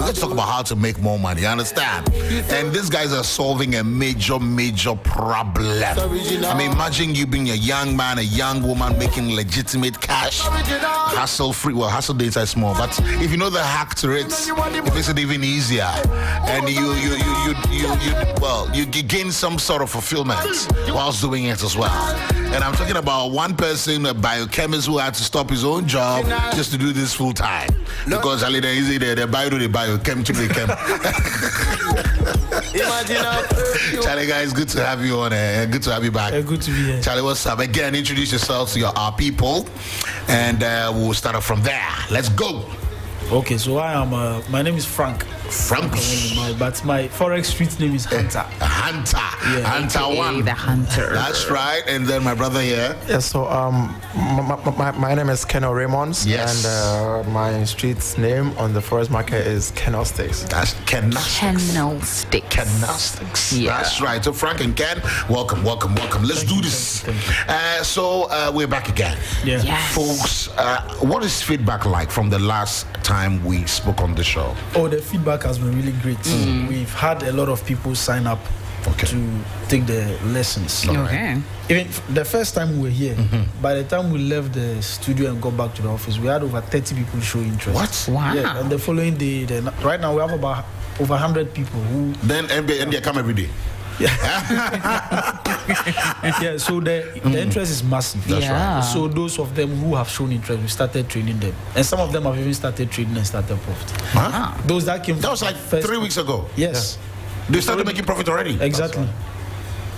going to talk about how to make more money. You understand? And these guys are solving a major problem. I mean, imagine you being a young man, a young woman making legitimate cash, hassle-free. Well, hassle data is small, but if you know the hack to it, it makes it even easier. And you gain some sort of fulfillment whilst doing it as well. And I'm talking about one person, a biochemist, who had to stop his own job just to do this full time. Because the biochem to the chem. Charlie, guys, good to have you on. Good to have you back. Good to be here. Charlie, what's up? Again, introduce yourself to our people, and we'll start off from there. Let's go. Okay, so my name is Frank. But my Forex street name is Hunter. Hunter one. The Hunter. That's right. And then my brother here. Yeah, so my name is Kennel Raymonds. Yes. And my street name on the Forex market is Kennel Sticks. That's Kennel Sticks. Yeah. That's right. So Frank and Ken, welcome. Let's do this. So we're back again. Yeah. Yes. Folks, what is feedback like from the last time we spoke on the show? Oh, the feedback has been really great. We've had a lot of people sign up to take the lessons. Okay. Even the first time we were here, by the time we left the studio and got back to the office, we had over 30 people show interest. What? Wow. Yeah, and the following day, right now we have about over 100 people who... Then they come every day. Yeah, so the interest is massive. That's right. So those of them who have shown interest, we started training them, and some of them have even started trading and started profit. Huh? Those that came, That was like first 3 weeks ago. Yes, They started making profit already. exactly.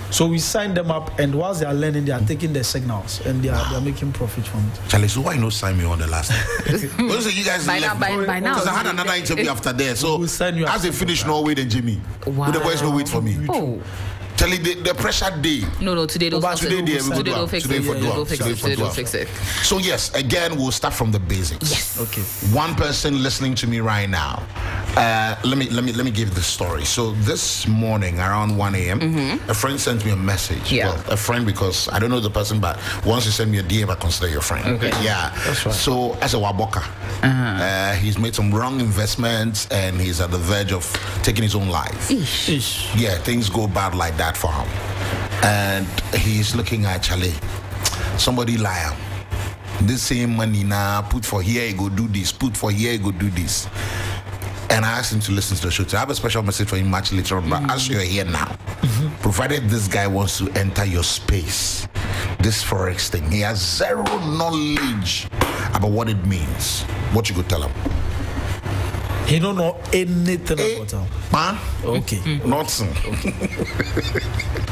So we signed them up, and whilst they are learning, they are taking the signals, and they are making profit from it. Charlie, so why not sign me on the last time? Also, you guys By left now. because I had another interview after there. So We'll sign you as they up. finish Norway, then Jimmy. Wow. The boys no wait for me. Oh. Charlie, the pressure day. No, today don't But fix it. today we Today go don't fix today it. for Today Dua. don't fix Today it. for Today Dua. don't fix it. So yes, again, we'll start from the basics. Yes. Okay. One person listening to me right now. Let me give the story. So this morning around 1 a.m., a friend sent me a message. Yeah. Well, a friend, because I don't know the person, but once you send me a DM, I consider your friend. Okay. Yeah. That's right. So as a Waboka, he's made some wrong investments and he's at the verge of taking his own life. Ish. Yeah, things go bad like that for him. And he's looking at Charlie. Somebody lie him. This same money now, put for here, you go do this. Put for here, you go do this. And I asked him to listen to the show. I have a special message for him much later on, but as you're here now, provided this guy wants to enter your space, this Forex thing, he has zero knowledge about what it means. What you could tell him? He don't know anything about them. Man, Okay. nothing.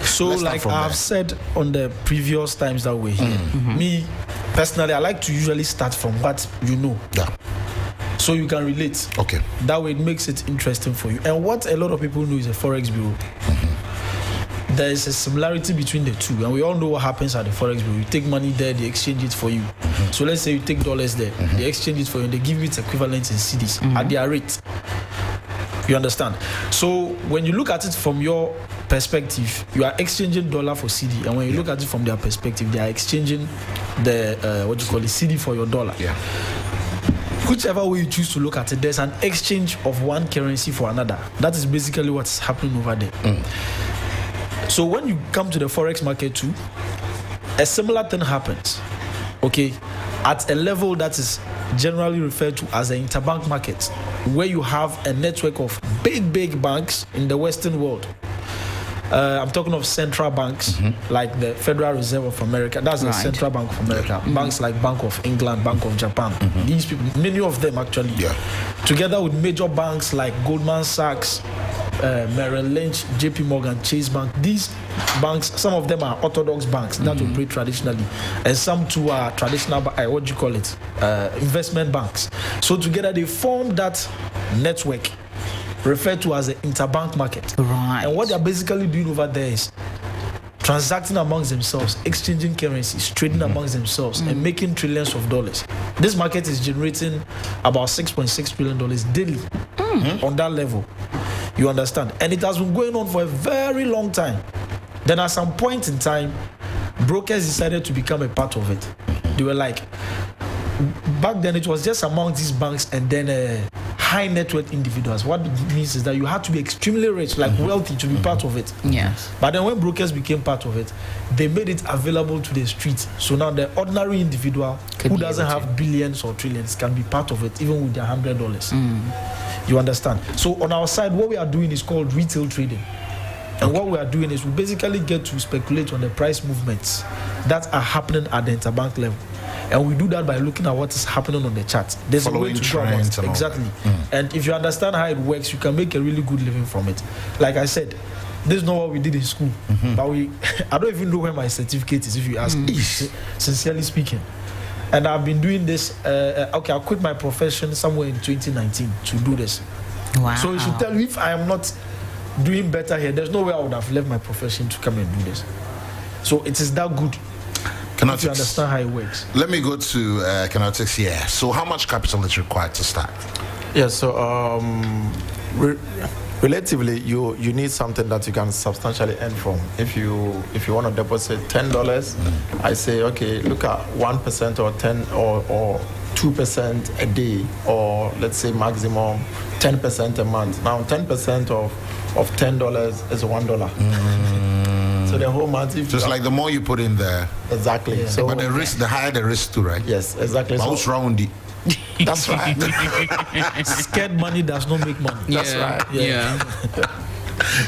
So Let's start like from I've there. said on the previous times that we're here, me personally, I like to usually start from what you know, Yeah. so you can relate. Okay. That way it makes it interesting for you. And what a lot of people know is a Forex bureau. There is a similarity between the two, and we all know what happens at the Forex bureau. You take money there, they exchange it for you. So let's say you take dollars there, they exchange it for you, and they give you its equivalent in CDs at their rate. You understand? So when you look at it from your perspective, you are exchanging dollar for CD, and when you look at it from their perspective, they are exchanging the CD for your dollar. Yeah. Whichever way you choose to look at it, there's an exchange of one currency for another. That is basically what's happening over there. So when you come to the Forex market too, a similar thing happens, okay, at a level that is generally referred to as the interbank market, where you have a network of big banks in the Western world. I'm talking of central banks like the Federal Reserve of America. That's the Right. Central Bank of America. Banks like Bank of England, Bank of Japan. These people, many of them actually, together with major banks like Goldman Sachs, Merrill Lynch, JP Morgan, Chase Bank. These banks, some of them are orthodox banks that operate traditionally, and some too are traditional, investment banks. So together they form that network referred to as the interbank market. Right. And what they're basically doing over there is transacting amongst themselves, exchanging currencies, trading amongst themselves, and making trillions of dollars. This market is generating about $6.6 billion daily on that level. You understand? And it has been going on for a very long time. Then at some point in time, brokers decided to become a part of it. They were like, back then it was just among these banks and then high net worth individuals. What it means is that you have to be extremely rich, like wealthy, to be part of it. Yes. But then when brokers became part of it, they made it available to the street. So now the ordinary individual who doesn't have billions or trillions can be part of it, even with their $100. You understand? So on our side, what we are doing is called retail trading. And what we are doing is we basically get to speculate on the price movements that are happening at the interbank level. And we do that by looking at what is happening on the chart. There's a way to go about it. Exactly. And if you understand how it works, you can make a really good living from it. Like I said, this is not what we did in school. But I don't even know where my certificate is, if you ask me, sincerely speaking. And I've been doing this, I quit my profession somewhere in 2019 to do this. Wow. So you should tell me if I am not doing better here, there's no way I would have left my profession to come and do this. So it is that good. If you understand how it works. Let me go to Kinetics here. So how much capital is required to start? Yeah, so relatively you need something that you can substantially earn from. If you want to deposit $10, I say, okay, look at 1% or 10 or 2% a day, or let's say maximum 10% a month. Now 10% of $10 is $1. So the whole month, just like the more you put in there. Exactly. Yeah. So, but the risk, the higher the risk too, right? Yes, exactly. But what's wrong with it? That's right. Scared money does not make money. That's right. Yeah.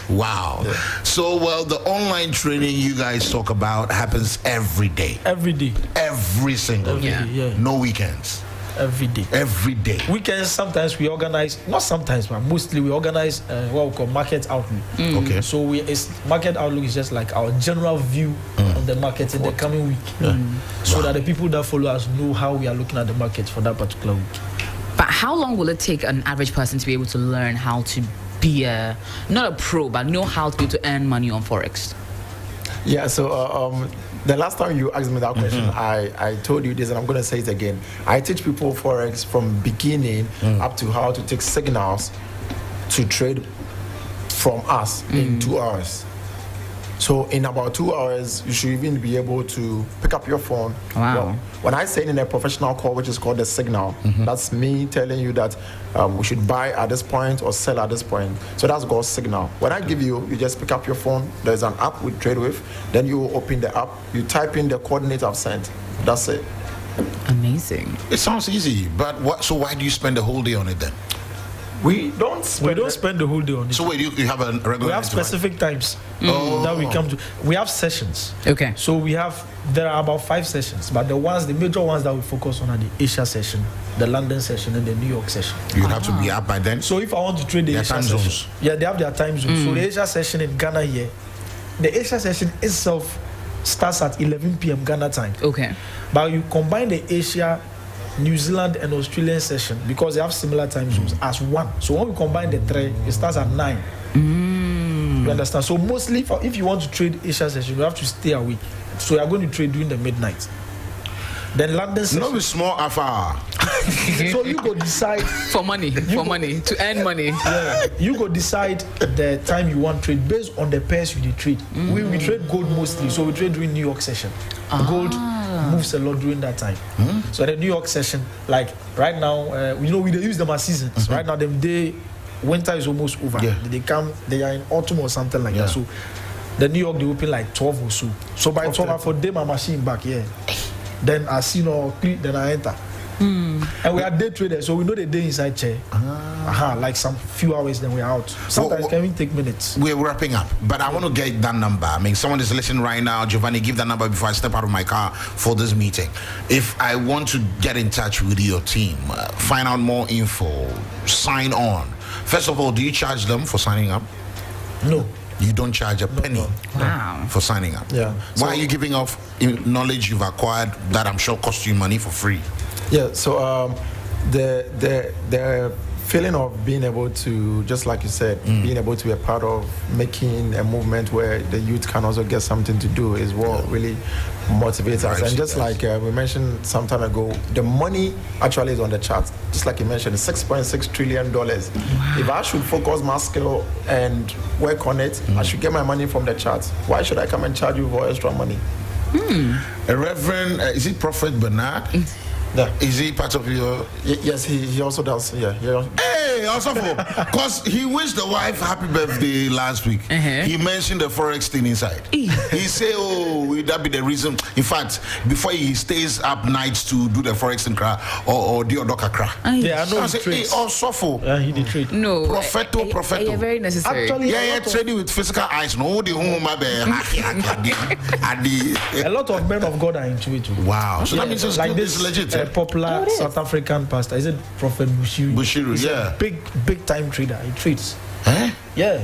Wow. Yeah. So, well, the online training you guys talk about happens every day. Every day. Every single day. Yeah. No weekends. Every day. Every day. Weekends, sometimes we organize, not sometimes, but mostly we organize what we call market outlook. Okay. So market outlook is just like our general view on the market in the coming week. So that the people that follow us know how we are looking at the market for that particular week. But how long will it take an average person to be able to learn how to be not a pro, but know how to be able to earn money on Forex? Yeah, so the last time you asked me that question, I told you this, and I'm going to say it again. I teach people Forex from beginning up to how to take signals to trade from us in 2 hours. So in about 2 hours, you should even be able to pick up your phone. Wow. Well, when I say in a professional call, which is called the signal, that's me telling you that we should buy at this point or sell at this point. So that's called signal. When I give you just pick up your phone. There's an app we trade with. Then you open the app. You type in the coordinate I've sent. That's it. Amazing. It sounds easy, but so why do you spend the whole day on it then? We don't spend the whole day on it. So wait, you have a regular? We have specific times that we come to. We have sessions. Okay. So there are about 5 sessions, but the major ones that we focus on are the Asia session, the London session, and the New York session. You'd have to be up by then. So if I want to trade the Asia time session, zones. yeah, they have their time zones. So the Asia session in Ghana here, the Asia session itself starts at 11 p.m. Ghana time. Okay. But you combine the Asia, New Zealand and Australian session because they have similar time zones as one. So when we combine the 3, it starts at 9. You understand? So mostly if you want to trade Asia session, you have to stay awake. So you are going to trade during the midnight. Then London session. No, it's small afar. So you go decide For money, to earn money. Yeah, you go decide the time you want to trade based on the pairs you trade. We trade gold mostly, so we trade during New York session. Gold moves a lot during that time. So the New York session, like right now, we use them as seasons. Right now, winter is almost over. Yeah. They are in autumn or something like that. So the New York, they open like 12 or so. So by 12, for day my machine back, then I see then I enter. And we are day traders, so we know the day inside chair. Like some few hours, then we're out. Sometimes can even take minutes. We're wrapping up, but I want to get that number. I mean, someone is listening right now. Giovanni, give that number before I step out of my car for this meeting. If I want to get in touch with your team, find out more info, sign on. First of all, do you charge them for signing up? No. You don't charge a penny Wow. for signing up. Yeah. Why are you giving off knowledge you've acquired that I'm sure cost you money for free? Yeah, so the feeling of being able to, just like you said, being able to be a part of making a movement where the youth can also get something to do is what really motivates us. And just like we mentioned some time ago, the money actually is on the chart. Just like you mentioned, $6.6 trillion. Wow. If I should focus my skill and work on it, I should get my money from the chart. Why should I come and charge you for extra money? Reverend, is it Prophet Bernard? Yeah. Is he part of your? Yes, he also does. Yeah. Hey, Hey, also because he wished the wife happy birthday last week. He mentioned the forex thing inside. He said, "Oh, will that be the reason?" In fact, before he stays up nights to do the forex thing, or the odokakra. Yeah, I know. I said, "Hey, also he did trade. No. Propheto. Very necessary. Actually, trading with physical eyes. No, the home, a lot of men of God are into it too. Wow. So that means it's like this this legit. popular South African pastor. Is it Prophet Bushiru? Bushiru, He's yeah. a big time trader. He trades. Eh? Yeah.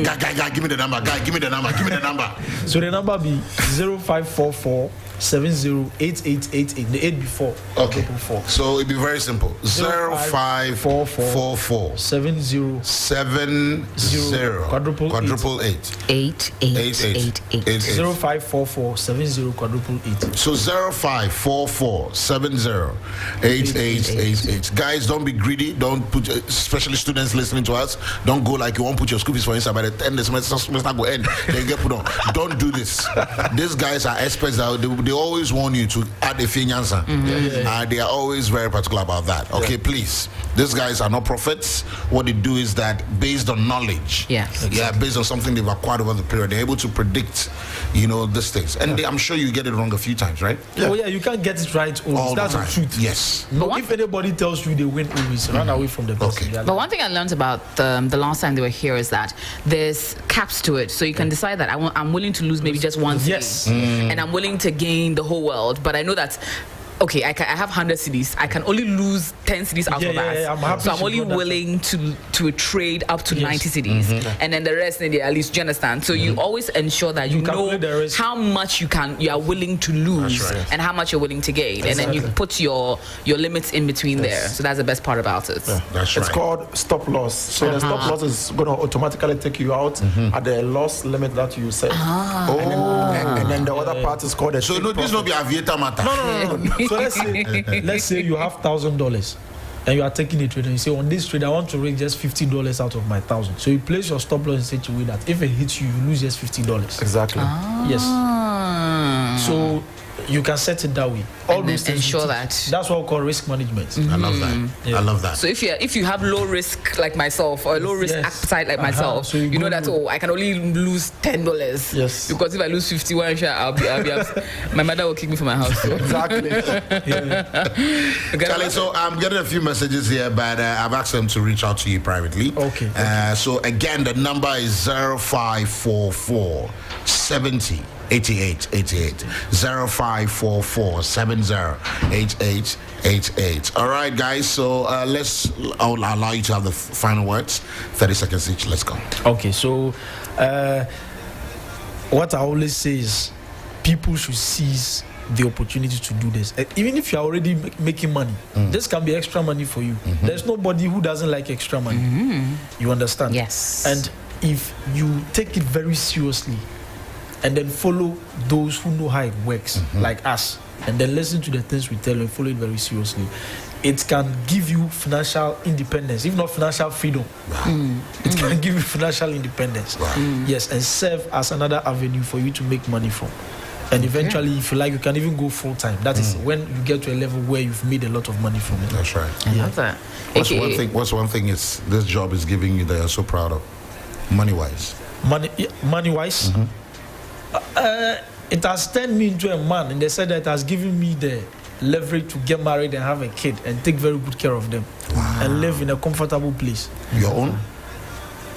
Guy, give me the number. Give me the number. So the number be 0544 708888. The 8 before. Okay. 4. So it'd be very simple. 0544 70 quadruple 8. 8888. 0544 70 quadruple 8. So 0544 70 8888. Guys, don't be greedy. Don't put, especially students listening to us, don't go like you won't put your school fees for inside by the end the semester go end. Then get put on. Don't do this. These guys are experts. They always want you to add a financer. They are always very particular about that. Okay, please. These guys are not prophets. What they do is that based on knowledge, based on something they've acquired over the period, they're able to predict, these things. And I'm sure you get it wrong a few times, right? Oh yeah, you can't get it right always. All That's the the time. truth. Yes. No, if anybody tells you they win always, run away from the person. Okay. But one thing I learned about the last time they were here is that there's caps to it. So you can decide that I'm willing to lose maybe just one city. Yes. And I'm willing to gain the whole world. But I know that, okay, I have 100 cities. I can only lose 10 cities out of that. I'm happy so I'm only willing to trade up to 90 cities. And then the rest, at least, do you understand? So you always ensure that you know how much you are willing to lose and how much you're willing to gain. And then you put your limits in between there. So that's the best part about it. That's right. It's called stop loss. So the stop loss is going to automatically take you out at the loss limit that you set. And then the other part is called a So take this profit. not be aviator matter. No. So let's say you have $1,000 and you are taking a trade and you say, on this trade I want to make just $50 out of my 1,000. So you place your stop loss in such a way that if it hits you, you lose just $50. Exactly. Yes. So you can set it that way. All And those then things. ensure that. That's what we call risk management. I love that. Yeah. I love that. So if you have low risk like myself or low risk appetite like myself, So you know that I can only lose $10. Yes. Because if I lose 51, I'll be upset. My mother will kick me from my house. So. Exactly. Charlie, so I'm getting a few messages here, but I've asked them to reach out to you privately. Okay. So again, the number is 0544 70 8888 0544 70 8888. All right, guys. So I'll allow you to have the final words. 30 seconds each. Let's go. Okay, so what I always say is people should seize the opportunity to do this. Even if you're already making money, this can be extra money for you. There's nobody who doesn't like extra money. You understand? Yes. And if you take it very seriously and then follow those who know how it works, like us, and then listen to the things we tell you and follow it very seriously, it can give you financial independence, if not financial freedom. It can give you financial independence. Yes, and serve as another avenue for you to make money from. And eventually, if you like, you can even go full time. That is when you get to a level where you've made a lot of money from it. That's right. I love that. What's one thing is this job is giving you that you're so proud of, money wise? Money wise, it has turned me into a man, and they said that it has given me the leverage to get married and have a kid and take very good care of them and live in a comfortable place. Your own?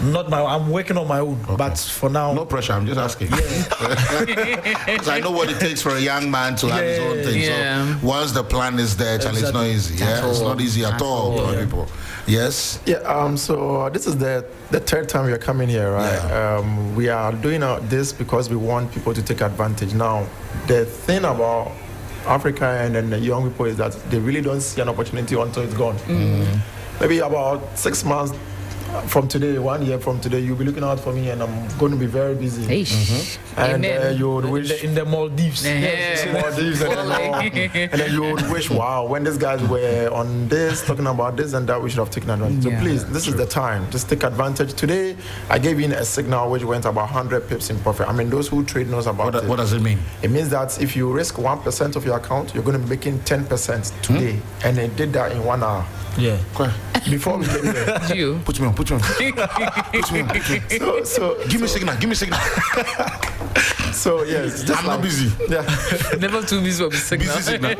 Not my. I'm working on my own, but for now, No pressure. I'm just asking. Because I know what it takes for a young man to have his own thing. Yeah. So once the plan is there, Charlie, it's not easy. Yeah, it's not easy at all, people. Yes. Yeah. So this is the third time we are coming here, right? Yeah. We are doing this because we want people to take advantage. Now, the thing about Africa and then the young people is that they really don't see an opportunity until it's gone. Maybe about 6 months from today, 1 year from today, you'll be looking out for me, and I'm going to be very busy. And you would wish in the Maldives. Maldives, and then you would wish, wow, when these guys were on this, talking about this and that, we should have taken advantage. So please, this is the time. Just take advantage. Today, I gave in a signal which went about 100 pips in profit. I mean, those who trade knows about it. What does it mean? It means that if you risk 1% of your account, you're going to be making 10% today. And it did that in 1 hour. Yeah. Before we get there, You. Put me on. Put me on. so Give me signal. So yes, just I'm not busy. Yeah. Never too busy for signal. Busy signal.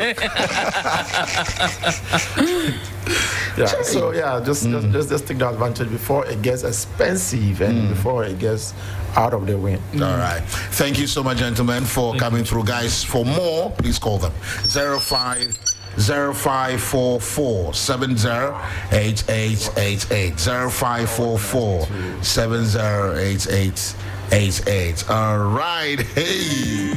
Yeah. So yeah, just take the advantage before it gets expensive and before it gets out of the way. All right. Thank you so much, gentlemen, for coming through, guys. For more, please call them 0544 708888 0544 708888. All right. Hey.